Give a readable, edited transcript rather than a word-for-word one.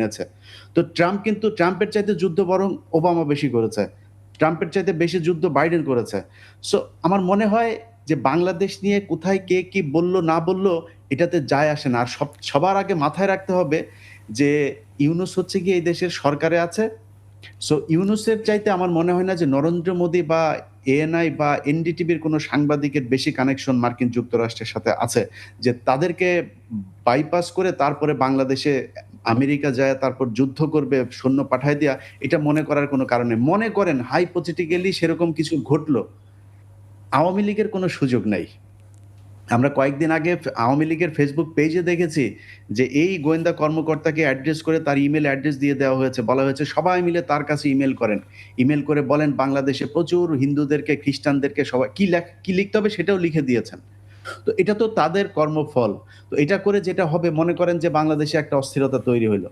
আছে। তো ট্রাম্পের চাইতে যুদ্ধ বরং ওবামা বেশি করেছে। ট্রাম্পের চাইতে বেশি যুদ্ধ বাইডেন করেছে। সো আমার মনে হয় যে বাংলাদেশ নিয়ে কোথায় কে কি বলল না বলল এটাতে যায় আসে না। আর সবার আগে মাথায় রাখতে হবে যে ইউনূস হচ্ছে গিয়ে এই দেশের সরকারে আছে। সো ইউনূসের চাইতে আমার মনে হয় না যে নরেন্দ্র মোদি বা এএনআই বা এনডিটিভির কোনো সাংবাদিকের বেশি কানেকশন মার্কিন যুক্তরাষ্ট্রের সাথে আছে। যে তাদেরকে বাইপাস করে তারপরে বাংলাদেশে আমেরিকা যায় তারপর যুদ্ধ করবে, সৈন্য পাঠায় দেয়া, এটা মনে করার কোনো কারণ নেই। মনে করেন হাইপোথেটিক্যালি সেরকম কিছু ঘটলো। আওয়ামী লীগের কোনো সুযোগ নাই। আমরা কয়েকদিন আগে আওয়ামী লীগের ফেসবুক পেজে দেখেছি যে এই গোয়েন্দা কর্মকর্তাকে অ্যাড্রেস করে তার ইমেইল অ্যাড্রেস দিয়ে দেওয়া হয়েছে। বলা হয়েছে সবাই মিলে তার কাছে ইমেইল করেন। ইমেইল করে বলেন বাংলাদেশে প্রচুর হিন্দুদেরকে, খ্রিস্টানদেরকে সবাই কি লিখতে হবে সেটাও লিখে দিয়েছেন। তো এটা তো তাদের কর্মফল। তো এটা করে যেটা হবে মনে করেন যে বাংলাদেশে একটা অস্থিরতা তৈরি হইল।